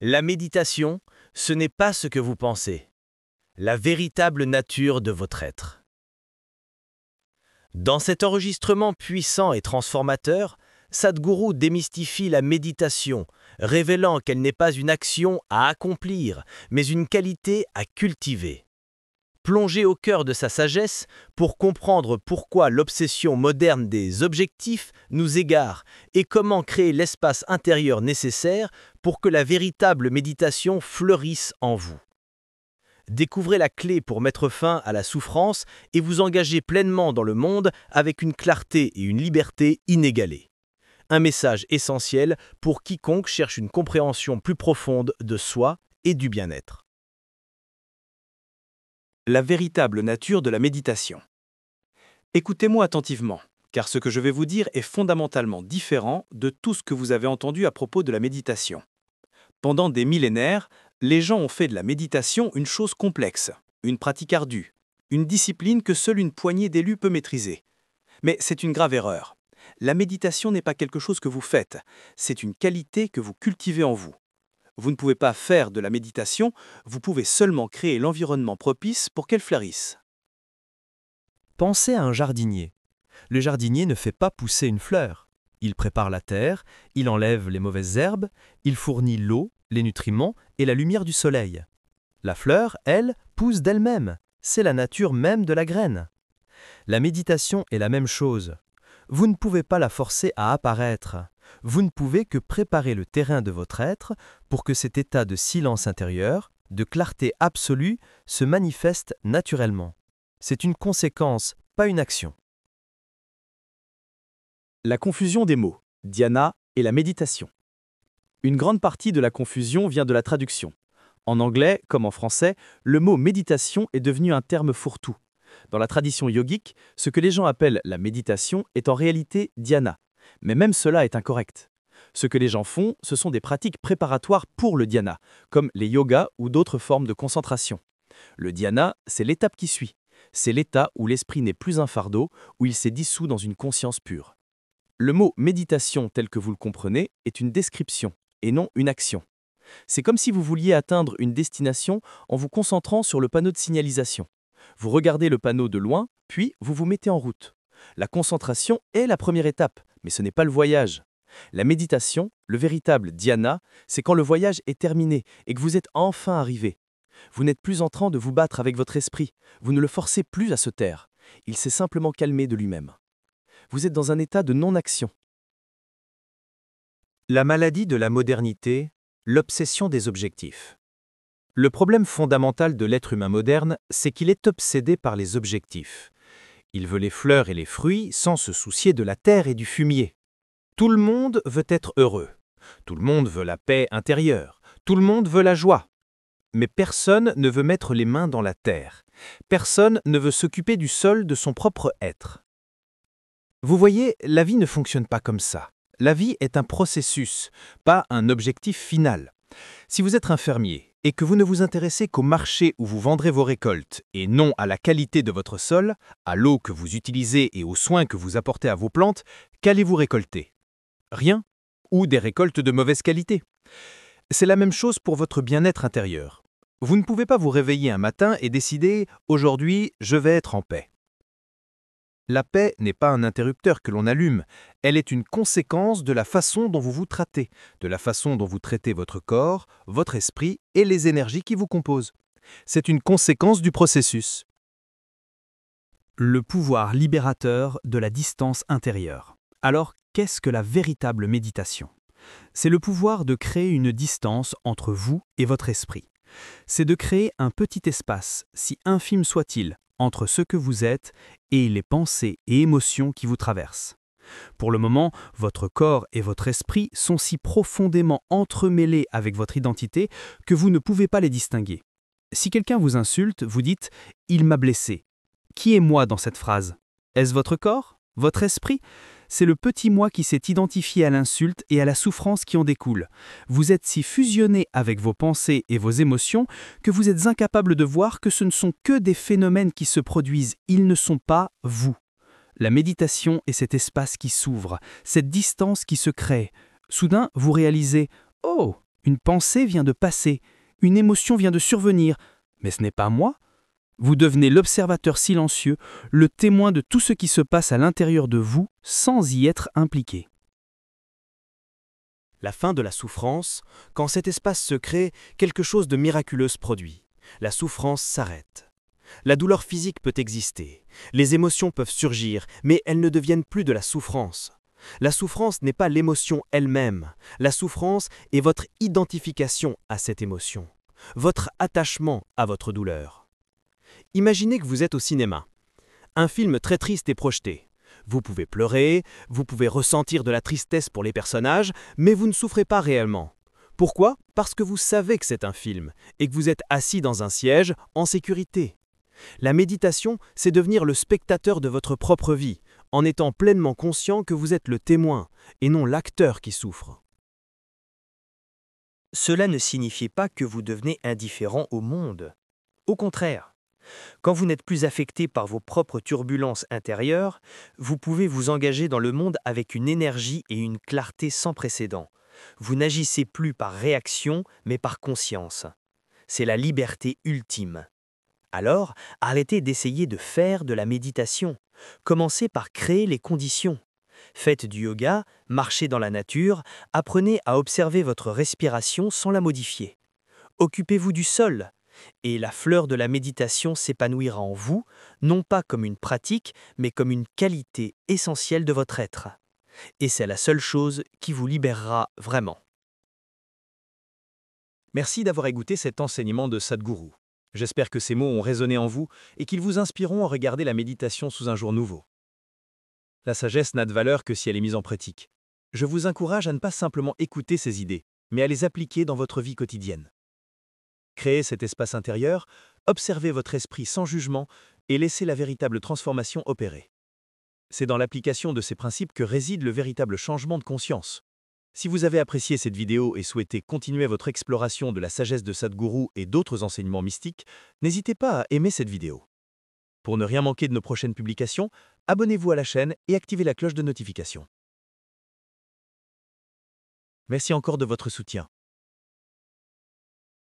La méditation, ce n'est pas ce que vous pensez, la véritable nature de votre être. Dans cet enregistrement puissant et transformateur, Sadhguru démystifie la méditation, révélant qu'elle n'est pas une action à accomplir, mais une qualité à cultiver. Plongez au cœur de sa sagesse pour comprendre pourquoi l'obsession moderne des objectifs nous égare et comment créer l'espace intérieur nécessaire pour que la véritable méditation fleurisse en vous. Découvrez la clé pour mettre fin à la souffrance et vous engager pleinement dans le monde avec une clarté et une liberté inégalées. Un message essentiel pour quiconque cherche une compréhension plus profonde de soi et du bien-être. La véritable nature de la méditation. Écoutez-moi attentivement, car ce que je vais vous dire est fondamentalement différent de tout ce que vous avez entendu à propos de la méditation. Pendant des millénaires, les gens ont fait de la méditation une chose complexe, une pratique ardue, une discipline que seule une poignée d'élus peut maîtriser. Mais c'est une grave erreur. La méditation n'est pas quelque chose que vous faites, c'est une qualité que vous cultivez en vous. Vous ne pouvez pas faire de la méditation, vous pouvez seulement créer l'environnement propice pour qu'elle fleurisse. Pensez à un jardinier. Le jardinier ne fait pas pousser une fleur. Il prépare la terre, il enlève les mauvaises herbes, il fournit l'eau, les nutriments et la lumière du soleil. La fleur, elle, pousse d'elle-même. C'est la nature même de la graine. La méditation est la même chose. Vous ne pouvez pas la forcer à apparaître. Vous ne pouvez que préparer le terrain de votre être pour que cet état de silence intérieur, de clarté absolue, se manifeste naturellement. C'est une conséquence, pas une action. La confusion des mots, dhyana et la méditation. Une grande partie de la confusion vient de la traduction. En anglais, comme en français, le mot méditation est devenu un terme fourre-tout. Dans la tradition yogique, ce que les gens appellent la méditation est en réalité dhyana. Mais même cela est incorrect. Ce que les gens font, ce sont des pratiques préparatoires pour le dhyana, comme les yogas ou d'autres formes de concentration. Le dhyana, c'est l'étape qui suit. C'est l'état où l'esprit n'est plus un fardeau, où il s'est dissous dans une conscience pure. Le mot méditation tel que vous le comprenez est une description et non une action. C'est comme si vous vouliez atteindre une destination en vous concentrant sur le panneau de signalisation. Vous regardez le panneau de loin, puis vous vous mettez en route. La concentration est la première étape, mais ce n'est pas le voyage. La méditation, le véritable dhyana, c'est quand le voyage est terminé et que vous êtes enfin arrivé. Vous n'êtes plus en train de vous battre avec votre esprit, vous ne le forcez plus à se taire. Il s'est simplement calmé de lui-même. Vous êtes dans un état de non-action. La maladie de la modernité, l'obsession des objectifs. Le problème fondamental de l'être humain moderne, c'est qu'il est obsédé par les objectifs. Il veut les fleurs et les fruits sans se soucier de la terre et du fumier. Tout le monde veut être heureux. Tout le monde veut la paix intérieure. Tout le monde veut la joie. Mais personne ne veut mettre les mains dans la terre. Personne ne veut s'occuper du sol de son propre être. Vous voyez, la vie ne fonctionne pas comme ça. La vie est un processus, pas un objectif final. Si vous êtes un fermier et que vous ne vous intéressez qu'au marché où vous vendrez vos récoltes et non à la qualité de votre sol, à l'eau que vous utilisez et aux soins que vous apportez à vos plantes, qu'allez-vous récolter? Rien, ou des récoltes de mauvaise qualité. C'est la même chose pour votre bien-être intérieur. Vous ne pouvez pas vous réveiller un matin et décider « aujourd'hui, je vais être en paix ». La paix n'est pas un interrupteur que l'on allume, elle est une conséquence de la façon dont vous vous traitez, de la façon dont vous traitez votre corps, votre esprit et les énergies qui vous composent. C'est une conséquence du processus. Le pouvoir libérateur de la distance intérieure. Alors, qu'est-ce que la véritable méditation? C'est le pouvoir de créer une distance entre vous et votre esprit. C'est de créer un petit espace, si infime soit-il, entre ce que vous êtes et les pensées et émotions qui vous traversent. Pour le moment, votre corps et votre esprit sont si profondément entremêlés avec votre identité que vous ne pouvez pas les distinguer. Si quelqu'un vous insulte, vous dites « il m'a blessé ». Qui est moi dans cette phrase? Est-ce votre corps? Votre esprit? C'est le petit moi qui s'est identifié à l'insulte et à la souffrance qui en découle. Vous êtes si fusionné avec vos pensées et vos émotions que vous êtes incapable de voir que ce ne sont que des phénomènes qui se produisent, ils ne sont pas vous. La méditation est cet espace qui s'ouvre, cette distance qui se crée. Soudain, vous réalisez « Oh, Une pensée vient de passer, une émotion vient de survenir, mais ce n'est pas moi. Vous devenez l'observateur silencieux, le témoin de tout ce qui se passe à l'intérieur de vous sans y être impliqué. La fin de la souffrance, quand cet espace se crée, quelque chose de miraculeux se produit. La souffrance s'arrête. La douleur physique peut exister, les émotions peuvent surgir, mais elles ne deviennent plus de la souffrance. La souffrance n'est pas l'émotion elle-même, la souffrance est votre identification à cette émotion, votre attachement à votre douleur. Imaginez que vous êtes au cinéma. Un film très triste est projeté. Vous pouvez pleurer, vous pouvez ressentir de la tristesse pour les personnages, mais vous ne souffrez pas réellement. Pourquoi? Parce que vous savez que c'est un film et que vous êtes assis dans un siège en sécurité. La méditation, c'est devenir le spectateur de votre propre vie, en étant pleinement conscient que vous êtes le témoin et non l'acteur qui souffre. Cela ne signifie pas que vous devenez indifférent au monde. Au contraire, quand vous n'êtes plus affecté par vos propres turbulences intérieures, vous pouvez vous engager dans le monde avec une énergie et une clarté sans précédent. Vous n'agissez plus par réaction, mais par conscience. C'est la liberté ultime. Alors, arrêtez d'essayer de faire de la méditation. Commencez par créer les conditions. Faites du yoga, marchez dans la nature, apprenez à observer votre respiration sans la modifier. Occupez-vous du sol, et la fleur de la méditation s'épanouira en vous, non pas comme une pratique, mais comme une qualité essentielle de votre être. Et c'est la seule chose qui vous libérera vraiment. Merci d'avoir écouté cet enseignement de Sadhguru. J'espère que ces mots ont résonné en vous et qu'ils vous inspireront à regarder la méditation sous un jour nouveau. La sagesse n'a de valeur que si elle est mise en pratique. Je vous encourage à ne pas simplement écouter ces idées, mais à les appliquer dans votre vie quotidienne. Créez cet espace intérieur, observez votre esprit sans jugement et laissez la véritable transformation opérer. C'est dans l'application de ces principes que réside le véritable changement de conscience. Si vous avez apprécié cette vidéo et souhaitez continuer votre exploration de la sagesse de Sadhguru et d'autres enseignements mystiques, n'hésitez pas à aimer cette vidéo. Pour ne rien manquer de nos prochaines publications, abonnez-vous à la chaîne et activez la cloche de notification. Merci encore de votre soutien.